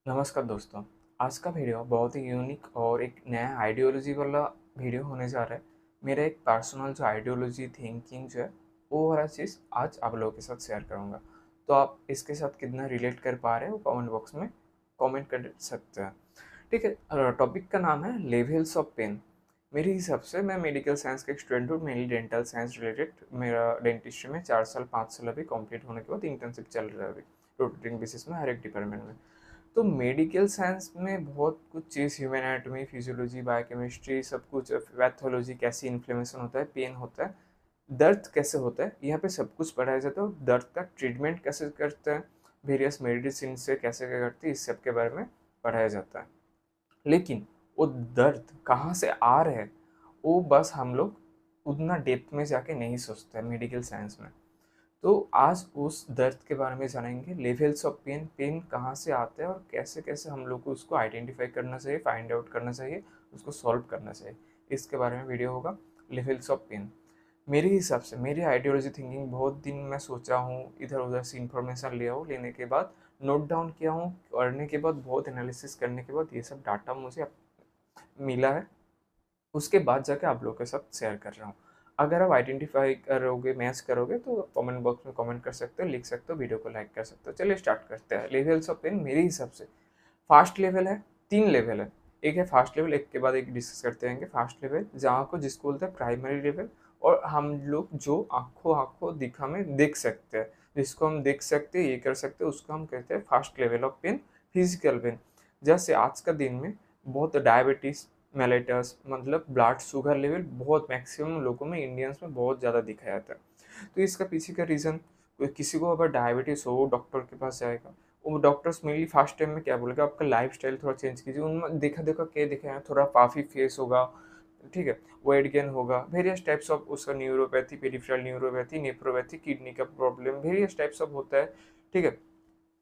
नमस्कार दोस्तों। आज का वीडियो बहुत ही यूनिक और एक नया आइडियोलॉजी वाला वीडियो होने जा रहा है। मेरा एक पर्सनल जो आइडियोलॉजी थिंकिंग जो है वो वाला चीज़ आज आप लोगों के साथ शेयर करूँगा। तो आप इसके साथ कितना रिलेट कर पा रहे हो कमेंट बॉक्स में कमेंट कर सकते हैं। ठीक है, टॉपिक का नाम है लेवल्स ऑफ पेन। मेरे हिसाब से मैं मेडिकल साइंस का एक स्टूडेंट हूँ, मेनली डेंटल साइंस रिलेटेड। मेरा डेंटिस्ट्री में 4 साल 5 साल अभी कंप्लीट होने के बाद इंटर्नशिप चल रहा है अभी रोटेटिंग बेसिस में हर एक डिपार्टमेंट में। तो मेडिकल साइंस में बहुत कुछ चीज़ ह्यूमन एनाटॉमी, फिजियोलॉजी, बायोकेमिस्ट्री सब कुछ, पैथोलॉजी कैसे इन्फ्लेमेशन होता है, पेन होता है, दर्द कैसे होता है, यहाँ पे सब कुछ पढ़ाया जाता है। और दर्द का ट्रीटमेंट कैसे करते हैं, वेरियस मेडिसिन से कैसे क्या करते हैं, इस सब के बारे में पढ़ाया जाता है। लेकिन वो दर्द कहाँ से आ रहे हैं वो बस हम लोग उतना डेप्थ में जाके नहीं सोचते हैं मेडिकल साइंस में। तो आज उस दर्द के बारे में जानेंगे, लेवल्स ऑफ पेन, पेन कहाँ से आते हैं और कैसे कैसे हम लोग को उसको आइडेंटिफाई करना चाहिए, फाइंड आउट करना चाहिए, उसको सॉल्व करना चाहिए। इसके बारे में वीडियो होगा, लेवल्स ऑफ पेन। मेरे हिसाब से मेरी आइडियोलॉजी थिंकिंग, बहुत दिन मैं सोचा हूँ, इधर उधर से इंफॉर्मेशन लिया हूँ, लेने के बाद नोट डाउन किया हूँ, करने के बाद बहुत एनालिसिस करने के बाद ये सब डाटा मुझे मिला है। उसके बाद जाके आप लोगों के साथ शेयर कर रहा हूँ। अगर आप आइडेंटिफाई करोगे, मैच करोगे तो कमेंट बॉक्स में कमेंट कर सकते हो, लिख सकते हो, वीडियो को लाइक कर सकते हो। चलिए स्टार्ट करते हैं। लेवल्स ऑफ पेन मेरे हिसाब से फास्ट लेवल है, 3 लेवल है। एक है फास्ट लेवल, एक के बाद एक डिस्कस करते रहेंगे। फास्ट लेवल जहाँ को जिसको बोलते हैं प्राइमरी लेवल, और हम लोग जो आंखों आंखों दिखा में देख सकते हैं, जिसको हम देख सकते हैं, ये कर सकते हैं, उसको हम कहते हैं first level of pain, physical pain. जैसे आज का दिन में बहुत डायबिटीज मेलेटस, मतलब ब्लड शुगर लेवल बहुत मैक्सिमम लोगों में, इंडियंस में बहुत ज़्यादा दिखा जाता है। तो इसका पीछे का रीज़न, किसी को अगर डायबिटीज़ हो वो डॉक्टर के पास जाएगा। वो डॉक्टर्स मेनली फास्ट टाइम में क्या बोलेगा, आपका लाइफस्टाइल थोड़ा चेंज कीजिए। उनमें देखा देखा क्या दिखा है, थोड़ा पाफी फेस होगा, ठीक है, वेट गेन होगा, वेरियस टाइप्स ऑफ उसका neuropathy, peripheral neuropathy, nephropathy, kidney का प्रॉब्लम, वेरियस टाइप्स ऑफ होता है। ठीक है,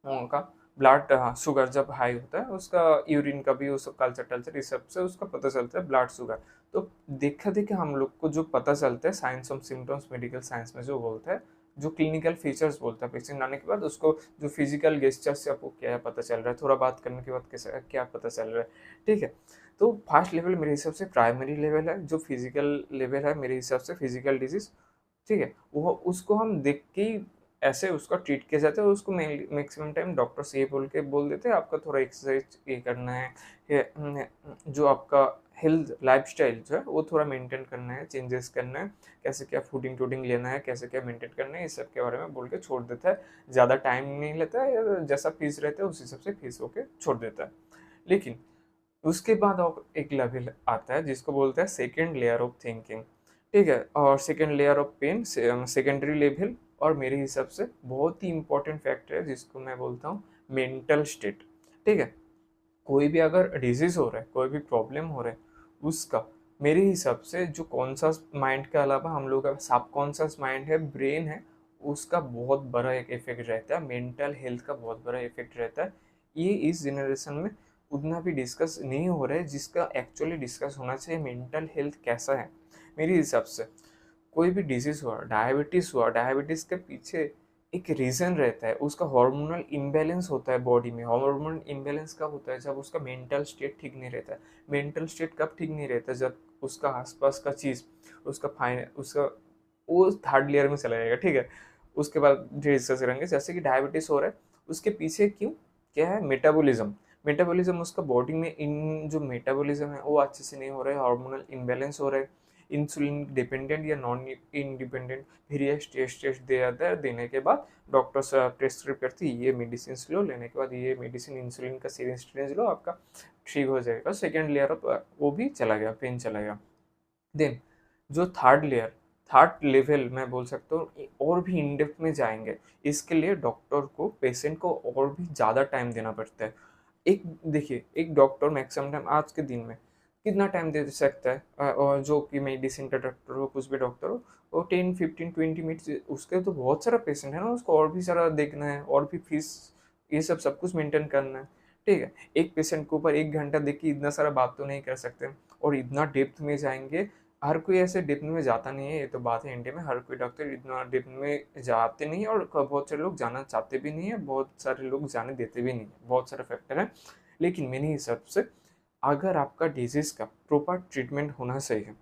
उनका ब्लड, हाँ, शुगर जब हाई होता है उसका, यूरिन का भी, उस कल्चर टल्चर इस सब से उसका पता चलता है ब्लड शुगर। तो देखा देखा हम लोग को जो पता चलता है, science of symptoms medical science में जो बोलता है, जो क्लिनिकल फीचर्स बोलता है, पेशेंट आने के बाद उसको जो फिजिकल गेस्चर से आपको क्या पता चल रहा है, थोड़ा बात करने के बाद कैसा क्या पता चल रहा है। ठीक है, तो फास्ट लेवल मेरे हिसाब से प्राइमरी लेवल है। जो फिजिकल लेवल है मेरे हिसाब से फिजिकल डिजीज, ठीक है, वो उसको हम देख के ही ऐसे उसका ट्रीट किया जाता है। उसको मैक्सिमम टाइम डॉक्टर्स ये बोल के बोल देते हैं, आपका थोड़ा एक्सरसाइज ये करना है, जो आपका हेल्थ लाइफस्टाइल जो है वो थोड़ा मेंटेन करना है, चेंजेस करना है, कैसे क्या फूडिंग टूडिंग लेना है, कैसे क्या मेंटेन करना है, इस सब के बारे में बोल के छोड़ देता है। ज़्यादा टाइम नहीं लेता है, या जैसा फीस रहता है उस हिसाब से फीस होके छोड़ देता है। लेकिन उसके बाद और एक लेवल आता है जिसको बोलते हैं सेकेंड लेयर ऑफ थिंकिंग। ठीक है, और second layer of pain, secondary level. और मेरे हिसाब से बहुत ही इंपॉर्टेंट फैक्टर है जिसको मैं बोलता हूँ मेंटल स्टेट। ठीक है, कोई भी अगर डिजीज हो रहा है, कोई भी प्रॉब्लम हो रहा है, उसका मेरे हिसाब से जो कॉन्शस माइंड के अलावा हम लोग का सब कॉन्शस माइंड है, ब्रेन है, उसका बहुत बड़ा एक इफेक्ट रहता है, मेंटल हेल्थ का बहुत बड़ा इफेक्ट रहता है। ये इस जनरेशन में उतना भी डिस्कस नहीं हो रहा है जिसका एक्चुअली डिस्कस होना चाहिए, मेंटल हेल्थ कैसा है। मेरे हिसाब से कोई भी डिजीज हुआ, डायबिटीज हुआ, डायबिटीज के पीछे एक रीजन रहता है, उसका हार्मोनल इम्बैलेंस होता है बॉडी में। हार्मोनल इम्बैलेंस कब होता है, जब उसका मेंटल स्टेट ठीक नहीं रहता है। मेंटल स्टेट कब ठीक नहीं रहता, जब उसका आसपास का चीज, उसका फाइन उसका वो थर्ड लेयर में चला जाएगा। ठीक है, उसके बाद डिस्कस करेंगे। जैसे कि डायबिटीज हो रहा है, उसके पीछे क्यों, क्या है, मेटाबॉलिज्म। मेटाबॉलिज्म उसका बॉडी में, इन जो मेटाबॉलिज्म है वो अच्छे से नहीं हो रहा है, हार्मोनल इम्बैलेंस हो रहा है, इंसुलिन डिपेंडेंट या नॉन इंडिपेंडेंट, फिर ये टेस्ट टेस्ट दे जाता है। देने के बाद डॉक्टर प्रेस्क्राइब करती है ये मेडिसिन लो, लेने के बाद ये मेडिसिन इंसुलिन का सिरिंज लो, आपका ठीक हो जाएगा। सेकेंड लेयर ऑफ वो भी चला गया, पेन चला गया। देन जो थर्ड लेयर, थर्ड लेवल मैं बोल सकता हूँ, और भी इन डेप्थ में जाएंगे। इसके लिए डॉक्टर को, पेशेंट को और भी ज़्यादा टाइम देना पड़ता है। एक देखिए, एक डॉक्टर मैक्सिमम टाइम आज के दिन में कितना टाइम दे सकता है, और जो कि मेडिसिन का डॉक्टर हो, कुछ भी डॉक्टर हो, वो 10 15 20 मिनट, उसके तो बहुत सारा पेशेंट है ना, उसको और भी सारा देखना है, और भी फीस, ये सब कुछ मेंटेन करना है। ठीक है, एक पेशेंट के ऊपर 1 घंटा देख के इतना सारा बात तो नहीं कर सकते, और इतना डेप्थ में जाएंगे। हर कोई ऐसे डिप में जाता नहीं है, ये तो बात है। इंडिया में हर कोई डॉक्टर इतना डिप में जाते नहीं है, और बहुत सारे लोग जाना चाहते भी नहीं है, बहुत सारे लोग जाने देते भी नहीं है, बहुत सारे फैक्टर हैं। लेकिन मेरे हिसाब से अगर आपका डिजीज़ का प्रॉपर ट्रीटमेंट होना चाहिए,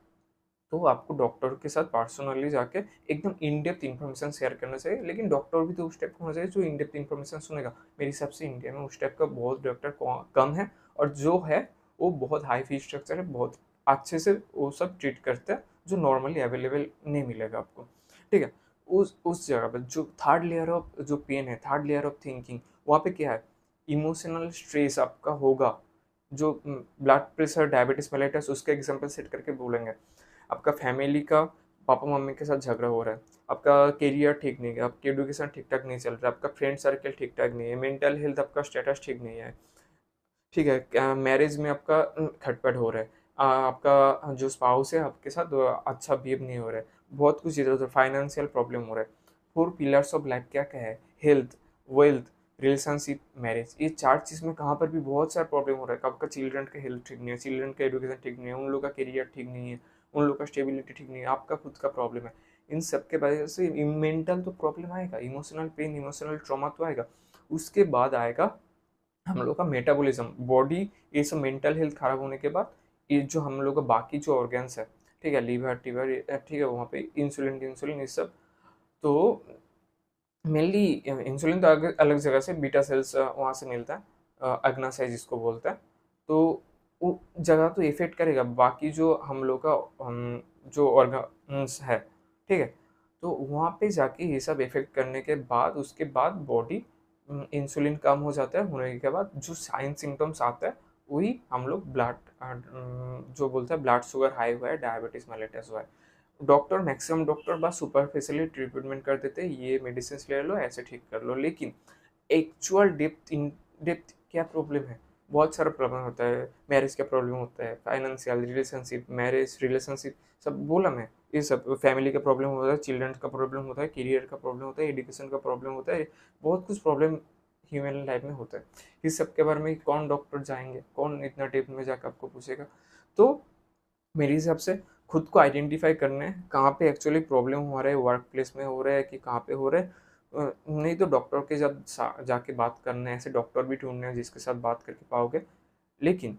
तो आपको डॉक्टर के साथ पर्सनली जाके एकदम इन डेप्थ इन्फॉर्मेशन शेयर करना चाहिए। लेकिन डॉक्टर भी तो उस टाइप का होना चाहिए जो इन डेप्थ इन्फॉर्मेशन सुनेगा। मेरे हिसाब से इंडिया में उस टाइप का बहुत डॉक्टर कम है, और जो है वो बहुत हाई फी स्ट्रक्चर है, बहुत अच्छे से वो सब ट्रीट करते हैं, जो नॉर्मली अवेलेबल नहीं मिलेगा आपको। ठीक है, उस जगह पर जो थर्ड लेयर ऑफ जो पेन है, थर्ड लेयर ऑफ थिंकिंग, वहाँ पे क्या है, इमोशनल स्ट्रेस आपका होगा। जो ब्लड प्रेशर, डायबिटीज मेलाइटस, उसके एग्जाम्पल सेट करके बोलेंगे। आपका फैमिली का पापा मम्मी के साथ झगड़ा हो रहा है, आपका करियर ठीक नहीं है, आपकी एडुकेशन ठीक ठाक नहीं चल रहा है, आपका फ्रेंड सर्कल ठीक ठाक नहीं है, मेंटल हेल्थ आपका स्टेटस ठीक नहीं है, ठीक है, मैरिज में आपका खटपट हो रहा है, आपका जो स्पाउस है आपके साथ अच्छा बिहेव नहीं हो रहा है, बहुत कुछ इधर उधर फाइनेंशियल प्रॉब्लम हो रहा है। 4 पिलर्स ऑफ लाइफ क्या क्या है, हेल्थ, वेल्थ, रिलेशनशिप, मैरिज, ये 4 चीज़ में कहाँ पर भी बहुत सारा प्रॉब्लम हो रहा है। आपका चिल्ड्रन का हेल्थ ठीक नहीं है, चिल्ड्रन का एडुकेशन ठीक नहीं है, उन लोग का करियर ठीक नहीं है, उन लोग का स्टेबिलिटी ठीक नहीं है, आपका खुद का प्रॉब्लम है। इन सब के वजह से मेंटल तो प्रॉब्लम आएगा, इमोशनल पेन, इमोशनल ट्रॉमा तो आएगा। उसके बाद आएगा हम लोग का मेटाबॉलिज्म, बॉडी, ये सब मेंटल हेल्थ खराब होने के बाद ये जो हम लोग का बाकी जो ऑर्गन्स है, ठीक है, लीवर टीवर, ठीक है, वहाँ पे इंसुलिन इंसुलिन ये सब। तो मेनली इंसुलिन तो अलग अलग जगह से, बीटा सेल्स वहाँ से मिलता है, अग्नाशय जिसको बोलते हैं। तो वो जगह तो इफेक्ट करेगा, बाकी जो हम लोग का जो ऑर्गन्स है, ठीक है, तो वहाँ पे जाके ये सब इफेक्ट करने के बाद उसके बाद बॉडी इंसुलिन कम हो जाता है, होने के बाद जो साइन सिम्टम्स आता है वही हम लोग ब्लड जो बोलते हैं ब्लड शुगर हाई हुआ है, डायबिटीज मेलिटस हुआ है। डॉक्टर, मैक्सिमम डॉक्टर बस सुपरफिशियली ट्रीटमेंट कर देते हैं, ये मेडिसिन ले लो, ऐसे ठीक कर लो। लेकिन एक्चुअल डेप्थ, इन डेप्थ क्या प्रॉब्लम है, बहुत सारा प्रॉब्लम होता है। मैरिज का प्रॉब्लम होता है, फाइनेंशियल, रिलेशनशिप, मैरिज, रिलेशनशिप, सब बोला मैं, ये सब फैमिली का प्रॉब्लम होता है, चिल्ड्रन का प्रॉब्लम होता है, करियर का प्रॉब्लम होता है, एजुकेशन का प्रॉब्लम होता है, बहुत कुछ प्रॉब्लम ह्यूमन लाइफ में होता है। इस सब के बारे में कौन डॉक्टर जाएंगे, कौन इतना डेप्थ में जाकर आपको पूछेगा। तो मेरे हिसाब से खुद को आइडेंटिफाई करना है कहाँ पे एक्चुअली प्रॉब्लम हो रहा है, वर्क प्लेस में हो रहा है कि कहाँ पे हो रहा है। नहीं तो डॉक्टर के जब जाके बात करना है, ऐसे डॉक्टर भी ढूंढना है जिसके साथ बात करके पाओगे। लेकिन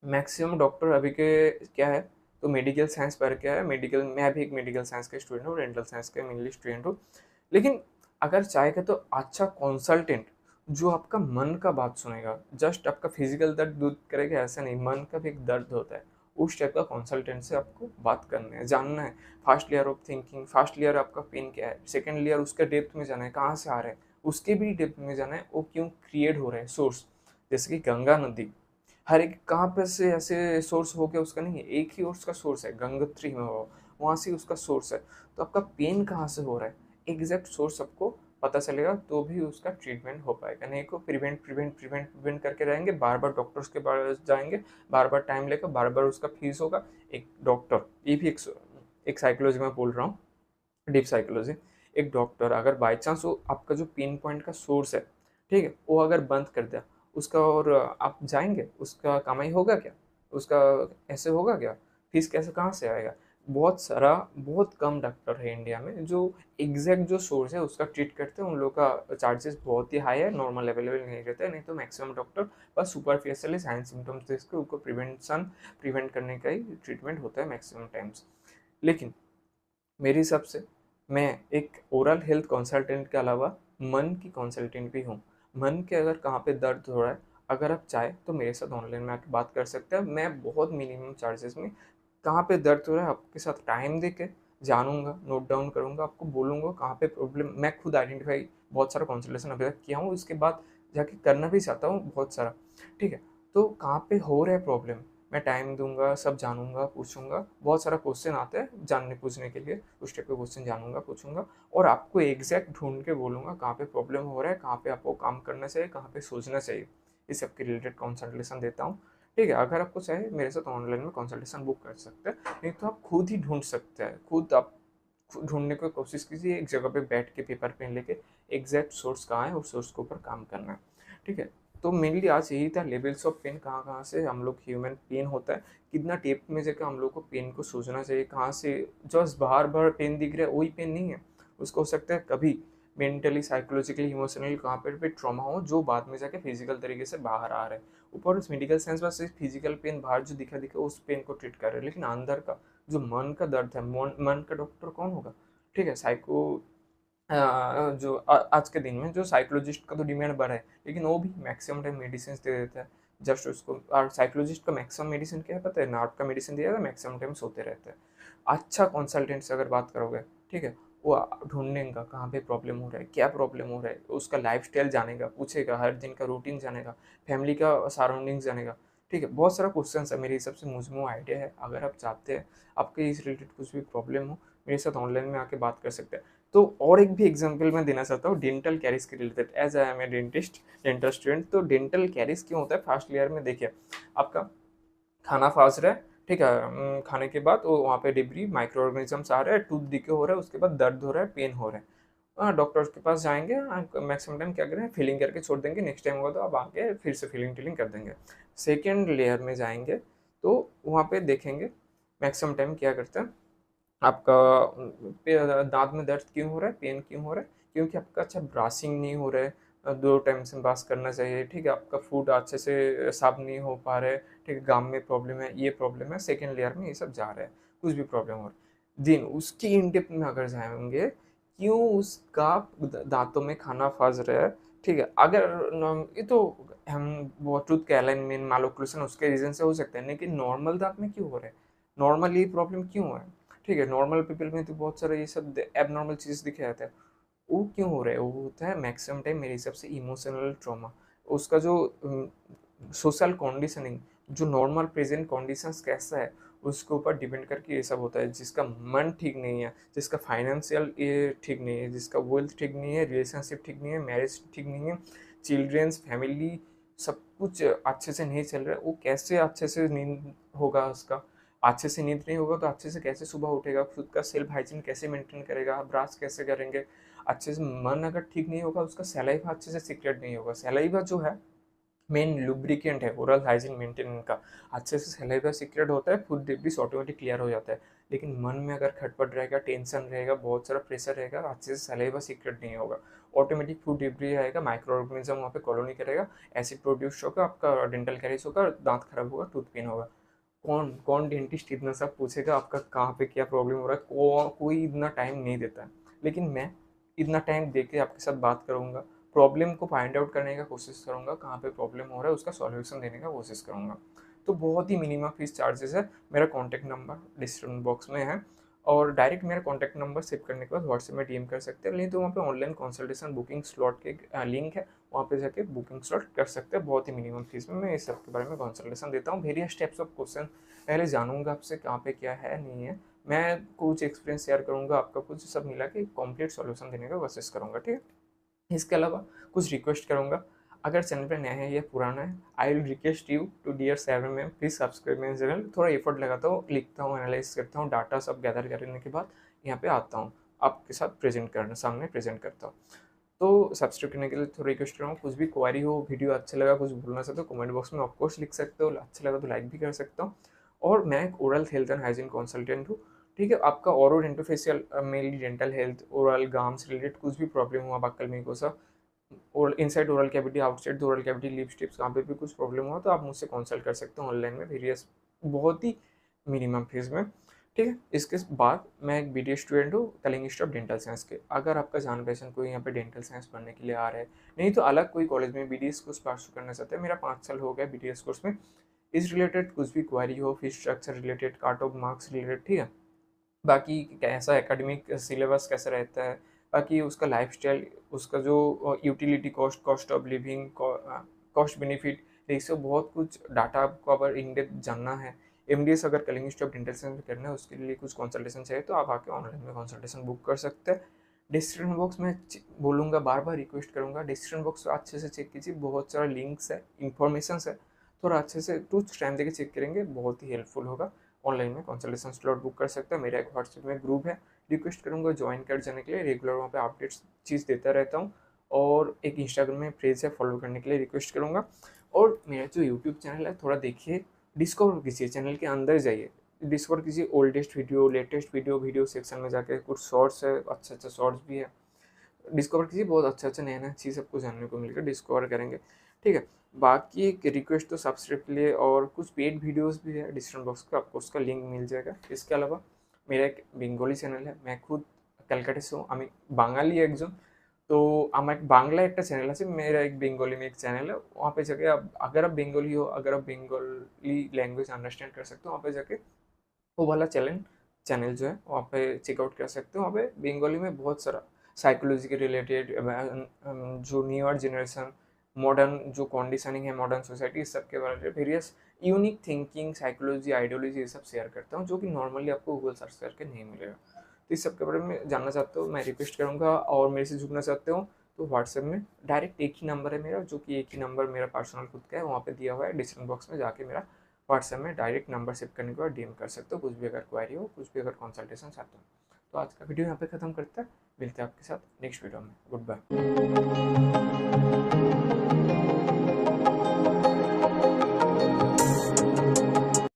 मैक्सिमम डॉक्टर अभी के क्या है, तो मेडिकल साइंस पढ़ के है, मेडिकल, मैं भी एक मेडिकल साइंस का स्टूडेंट हूँ, डेंटल साइंस का मेनली स्टूडेंट हूँ। लेकिन अगर चाहेगा तो अच्छा कंसल्टेंट जो आपका मन का बात सुनेगा, जस्ट आपका फिजिकल दर्द दूर करेगा ऐसा नहीं, मन का भी एक दर्द होता है, उस टाइप का कंसल्टेंट से आपको बात करना है, जानना है first layer of thinking, first layer आपका पेन क्या है, सेकेंड लेयर उसका डेप्थ में जाना है, कहाँ से आ रहा है, उसके भी डेप्थ में जाना है, वो क्यों क्रिएट हो रहा है सोर्स। जैसे कि गंगा नदी, हर एक कहाँ पे से ऐसे सोर्स हो गया उसका नहीं है, एक ही उसका सोर्स है, गंगोत्री में हो, वहाँ से उसका सोर्स है। तो आपका पेन कहाँ से हो रहा है, एग्जैक्ट सोर्स आपको पता चलेगा तो भी उसका ट्रीटमेंट हो पाएगा। नहीं को प्रिवेंट प्रिवेंट प्रिवेंट प्रिवेंट करके रहेंगे, बार बार डॉक्टर्स के पास जाएंगे, बार बार टाइम लेकर, बार बार उसका फीस होगा। एक डॉक्टर, ये भी एक साइकोलॉजी में बोल रहा हूँ, डीप साइकोलॉजी। एक डॉक्टर अगर बाई चांस वो आपका जो पेन पॉइंट का सोर्स है, ठीक है, वो अगर बंद कर दिया उसका, और आप जाएंगे, उसका कमाई होगा क्या, उसका ऐसे होगा क्या, फीस कैसे कहाँ से आएगा। बहुत सारा, बहुत कम डॉक्टर है इंडिया में जो एग्जैक्ट जो सोर्स है उसका ट्रीट करते हैं, उन लोग का चार्जेस बहुत ही हाई है, नॉर्मल अवेलेबल नहीं रहता है। नहीं तो मैक्सिमम डॉक्टर बस सुपरफिशियली साइन सिम्टम्स देख के उनको प्रिवेंट करने का ही ट्रीटमेंट होता है मैक्सिमम टाइम्स। लेकिन मेरे हिसाब से मैं एक ओरल हेल्थ कंसल्टेंट के अलावा मन की कंसल्टेंट भी हूँ। मन के अगर कहाँ पे दर्द हो रहा है, अगर आप चाहे तो मेरे साथ ऑनलाइन में आके बात कर सकते हैं। मैं बहुत मिनिमम चार्जेस में कहाँ पे दर्द हो रहा है आपके साथ टाइम दे के जानूंगा, नोट डाउन करूंगा, आपको बोलूंगा कहाँ पे प्रॉब्लम, मैं खुद आइडेंटिफाई बहुत सारा कंसल्टेशन अभी तक किया हूँ, इसके बाद जाके करना भी चाहता हूँ बहुत सारा। ठीक है, तो कहाँ पे हो रहा है प्रॉब्लम, मैं टाइम दूंगा, सब जानूंगा, पूछूंगा, बहुत सारा क्वेश्चन आते हैं जानने पूछने के लिए, उस टाइप के क्वेश्चन जानूंगा, पूछूंगा, और आपको एग्जैक्ट ढूंढ के बोलूंगा कहाँ पे प्रॉब्लम हो रहा है, कहाँ पे आपको काम करना चाहिए, कहाँ पे सोचना चाहिए। इस सब के रिलेटेड कंसल्टेशन देता हूँ। ठीक है, अगर आपको चाहिए मेरे साथ ऑनलाइन में कंसल्टेशन बुक कर सकते हैं, नहीं तो आप खुद ही ढूंढ सकते हैं, खुद आप ढूंढने की कोशिश कीजिए, एक जगह पे बैठ के पेपर पेन लेके एग्जैक्ट सोर्स कहाँ है, उस सोर्स के ऊपर काम करना है। ठीक है, तो मेनली आज यही था, लेवल्स ऑफ पेन, कहाँ कहाँ से हम लोग ह्यूमन पेन होता है, कितना टेप में जाकर हम लोग को पेन को सोचना चाहिए, कहाँ से जस्ट बार बार पेन दिख रहा है वही पेन नहीं है, उसको हो सकता है कभी मेंटली साइकोलॉजिकली इमोशनली कहाँ पर भी ट्रॉमा हो जो बाद में जाके फिजिकल तरीके से बाहर आ रहा है। ऊपर उस मेडिकल साइंस में सिर्फ फिजिकल पेन बाहर जो दिखा दिखा उस पेन को ट्रीट कर रहे हैं, लेकिन अंदर का जो मन का दर्द है, मन का डॉक्टर कौन होगा? ठीक है, साइको जो आज के दिन में जो साइकोलॉजिस्ट का तो डिमांड बढ़ा है, लेकिन वो भी मैक्सिमम टाइम मेडिसिन दे देता है जस्ट उसको। और साइकोलॉजिस्ट का मैक्सिमम मेडिसिन क्या है पता है? नार्व का मेडिसिन दिया था, मैक्सिमम टाइम सोते रहते हैं। अच्छा कंसल्टेंट से अगर बात करोगे, ठीक है, वो ढूंढेगा कहाँ पे प्रॉब्लम हो रहा है, क्या प्रॉब्लम हो रहा है, उसका लाइफ स्टाइल जानेगा, पूछेगा, हर दिन का रूटीन जानेगा, फैमिली का सराउंडिंग्स जानेगा। ठीक है, बहुत सारा क्वेश्चन है मेरे हिसाब से, मुझ में आइडिया है। अगर आप चाहते हैं आपके इस रिलेटेड कुछ भी प्रॉब्लम हो, मेरे साथ ऑनलाइन में आके बात कर सकते हैं। तो और एक भी एग्जांपल मैं देना चाहता हूँ डेंटल कैरीज के related, as I am a dentist, dental student. तो डेंटल कैरीज क्यों होता है? फर्स्ट लेयर में देखिए, आपका खाना फास रहा है, ठीक है, खाने के बाद वो वहाँ पे डिब्री माइक्रो ऑर्गेनिजम्स आ रहे हैं, टूथ डिके हो रहा है, उसके बाद दर्द हो रहा है, पेन हो रहा है। डॉक्टर के पास जाएंगे, मैक्सिमम टाइम क्या करें, फिलिंग करके छोड़ देंगे, नेक्स्ट टाइम होगा तो आप आके फिर से फिलिंग टिलिंग कर देंगे। सेकेंड लेयर में जाएंगे तो वहाँ पे देखेंगे मैक्सिमम टाइम क्या करते हैं, आपका दांत में दर्द क्यों हो रहा है, पेन क्यों हो रहा है, क्योंकि आपका अच्छा ब्रासिंग नहीं हो रहा है, 2 टाइम से ब्रश करना चाहिए, ठीक है, आपका फूड अच्छे से साफ नहीं हो पा रहा है, ठीक है, गाम में प्रॉब्लम है, ये प्रॉब्लम है, सेकेंड लेयर में ये सब जा रहा है, कुछ भी प्रॉब्लम हो रहा है। देन उसकी इन डेप्थ में अगर जाएंगे, क्यों उसका दांतों में खाना फंस रहा है, ठीक है, अगर ये तो हम वो टूथ के अलाइनमेंट मालोक्लूजन उसके रीजन से हो सकता है, लेकिन नॉर्मल दांत में क्यों हो रहा है, नॉर्मल ये प्रॉब्लम क्यों है? ठीक है, नॉर्मल पीपल में तो बहुत सारा ये सब एबनॉर्मल चीज़ दिखे जाता है, वो क्यों हो रहा है? वो होता है मैक्सिमम टाइम मेरे हिसाब से इमोशनल ट्रॉमा। उसका जो सोशल कंडीशनिंग, जो नॉर्मल प्रेजेंट कंडीशंस कैसा है उसके ऊपर डिपेंड करके ये सब होता है। जिसका मन ठीक नहीं है, जिसका फाइनेंशियल ये ठीक नहीं है, जिसका वेल्थ ठीक नहीं है, रिलेशनशिप ठीक नहीं है, मैरिज ठीक नहीं है, चिल्ड्रेंस फैमिली सब कुछ अच्छे से नहीं चल रहा है, वो कैसे अच्छे से नींद होगा उसका? अच्छे से नींद नहीं होगा तो अच्छे से कैसे सुबह उठेगा, खुद का सेल्फ हाइजीन कैसे मेंटेन करेगा, ब्रश कैसे करेंगे अच्छे से? मन अगर ठीक नहीं होगा, उसका सलाइवा अच्छे से सीक्रेट नहीं होगा। सलाइवा जो है मेन लुब्रिकेंट है ओरल हाइजीन मेंटेन का, अच्छे से सलाइवा सीक्रेट होता है, फूड डिब्रीज ऑटोमेटिक क्लियर हो जाता है। लेकिन मन में अगर खटपट रहेगा, टेंशन रहेगा, बहुत सारा प्रेशर रहेगा, अच्छे से सलाइवा सीक्रेट नहीं होगा, ऑटोमेटिक फूड डिब्री आएगा, माइक्रो ऑर्गेनिज्म वहाँ पे कॉलोनी करेगा, एसिड प्रोड्यूस होगा, आपका डेंटल कैरिज होगा, दांत खराब होगा, टूथ पेन होगा। कौन कौन डेंटिस्ट इतना सब पूछेगा आपका कहाँ पे क्या प्रॉब्लम हो रहा है? कोई इतना टाइम नहीं देता है, लेकिन मैं इतना टाइम दे के आपके साथ बात करूँगा, प्रॉब्लम को फाइंड आउट करने का कोशिश करूँगा, कहाँ पे प्रॉब्लम हो रहा है उसका सॉल्यूशन देने का कोशिश करूँगा। तो बहुत ही मिनिमम फीस चार्जेस है। मेरा कॉन्टैक्ट नंबर डिस्क्रिप्शन बॉक्स में है, और डायरेक्ट मेरा कॉन्टैक्ट नंबर सेव करने के बाद व्हाट्सएप में डीएम कर सकते हैं, नहीं तो वहाँ पे ऑनलाइन कंसल्टेशन बुकिंग स्लॉट के लिंक है, वहाँ पे जाके बुकिंग स्लॉट कर सकते हैं। बहुत ही मिनिमम फीस में मैं इस सब के बारे में कंसल्टेशन देता हूँ। वेरियस टाइप्स ऑफ क्वेश्चन पहले जानूंगा आपसे कहाँ पे क्या है नहीं है, मैं कुछ एक्सपीरियंस शेयर करूंगा आपका, कुछ सब मिला के कंप्लीट सॉल्यूशन देने का कोशिश करूंगा, ठीक है। इसके अलावा कुछ रिक्वेस्ट करूंगा, अगर चैनल पर नया है या पुराना है, I will request you to dear seven ma'am please subscribe मेरे चैनल। थोड़ा एफर्ट लगाता हूँ, लिखता हूँ, एनालाइज करता हूँ, डाटा सब गैदर करने के बाद यहाँ पे आता हूँ, आपके साथ प्रेजेंट करना, सामने प्रेजेंट करता हूँ। तो सब्सक्राइब करने के लिए थोड़ा रिक्वेस्ट कर रहा हूँ। कुछ भी क्वारी हो, वीडियो अच्छा लगा, कुछ बोलना चाहते हो, कमेंट बॉक्स में ऑफकोर्स लिख सकते हो, अच्छा लगा तो लाइक भी कर सकता हूँ। और मैं एक oral health and hygiene consultant हूँ, ठीक है। आपका orodentofacial mainly dental health, oral gums related कुछ भी प्रॉब्लम हुआ, बक्कल म्यूकोसा, और inside oral cavity, outside oral cavity, lip स्टिप्स, कहाँ पे भी कुछ प्रॉब्लम हुआ तो आप मुझसे कंसल्ट कर सकते हो ऑनलाइन में, वेरियस बहुत ही मिनिमम फीस में, ठीक है। इसके बाद मैं एक बीडी स्टूडेंट हूँ Kalinga institute of dental science के। अगर आपका जान पहचान कोई यहाँ पे डेंटल साइंस पढ़ने के लिए आ रहा है, नहीं तो अलग कोई कॉलेज में बीडीएस कोर्स पास करना चाहते हैं, मेरा 5 साल हो गया बीडीएस कोर्स में, इस रिलेटेड कुछ भी क्वारी हो, फीस स्ट्रक्चर रिलेटेड, काट ऑफ मार्क्स रिलेटेड, ठीक है, बाकी कैसा एकेडमिक सिलेबस कैसा रहता है, बाकी उसका लाइफस्टाइल, उसका जो utility cost, cost of living, cost benefit, ratio, बहुत कुछ डाटा आपको अगर इन डेप्थ जानना है, एमडीएस अगर Kalinga institute of dental science में करना है, उसके लिए कुछ कंसल्टेशन चाहिए तो आप आके ऑनलाइन में कंसल्टेशन बुक कर सकते हैं। डिस्क्रिप्शन बॉक्स में बोलूँगा, बार बार रिक्वेस्ट करूँगा, डिस्क्रिप्शन बॉक्स अच्छे से चेक कीजिए, बहुत सारा लिंक्स है, इन्फॉर्मेशन है, थोड़ा अच्छे से कुछ टाइम देके चेक करेंगे, बहुत ही हेल्पफुल होगा। ऑनलाइन में कंसल्टेशन स्लॉट बुक कर सकते हैं। मेरा एक व्हाट्सएप में ग्रुप है, रिक्वेस्ट करूँगा ज्वाइन कर जाने के लिए, रेगुलर वहाँ पे अपडेट्स चीज़ देता रहता हूँ। और एक इंस्टाग्राम में पेज है, फॉलो करने के लिए रिक्वेस्ट करूँगा। और मेरा जो यूट्यूब चैनल है थोड़ा देखिए, डिस्कवर कीजिए, चैनल के अंदर जाइए, डिस्कवर कीजिए oldest video, latest video, video section में जाके कुछ शॉर्ट्स है, अच्छा अच्छा शॉर्ट्स भी है, डिस्कवर कीजिए, बहुत अच्छा अच्छा नया नया चीज़ आपको जानने को मिलेगा, डिस्कवर करेंगे, ठीक है। बाकी एक रिक्वेस्ट तो सब्सक्राइब के लिए, और कुछ पेड वीडियोस भी है डिस्क्रिप्शन बॉक्स का, आपको उसका लिंक मिल जाएगा। इसके अलावा मेरा एक बेंगली चैनल है, मैं खुद ক্যালকাটা से हूँ, আমি বাঙালি একজন। तो আমার एक बांग्ला एक चैनल है, मेरा एक बंगाली में एक चैनल है, वहाँ पे जाके आप, अगर आप बंगाली हो, अगर आप बंगाली लैंग्वेज अंडरस्टैंड कर सकते हो, वहाँ पे जाके वो वाला चैनल चैनल जो है वहाँ पे चेकआउट कर सकते हो। वहाँ पे बंगाली में बहुत सारा साइकोलॉजी के रिलेटेड, जो न्यूअर जनरेशन, मॉडर्न जो कंडीशनिंग है मॉडर्न सोसाइटी, इस सब के बारे में various unique thinking, psychology, ideology, ये सब शेयर करता हूँ, जो कि नॉर्मली आपको गूगल सर्च करके नहीं मिलेगा। तो इस सब के बारे में जानना चाहते हो, मैं रिक्वेस्ट करूँगा, और मेरे से जुड़ना चाहते हो तो व्हाट्सएप में डायरेक्ट एक ही नंबर है मेरा, जो कि एक ही नंबर मेरा पर्सनल खुद का है, वहाँ पे दिया हुआ है डिस्क्रिप्शन बॉक्स में, जाके मेरा व्हाट्सएप में डायरेक्ट नंबर सेव करने के बाद डीएम कर सकते हो, कुछ भी अगर क्वारी हो, कुछ भी अगर कंसल्टेशन चाहते हो। तो आज का वीडियो यहाँ पे खत्म करते हैं, मिलते हैं आपके साथ नेक्स्ट वीडियो में, गुड बाय।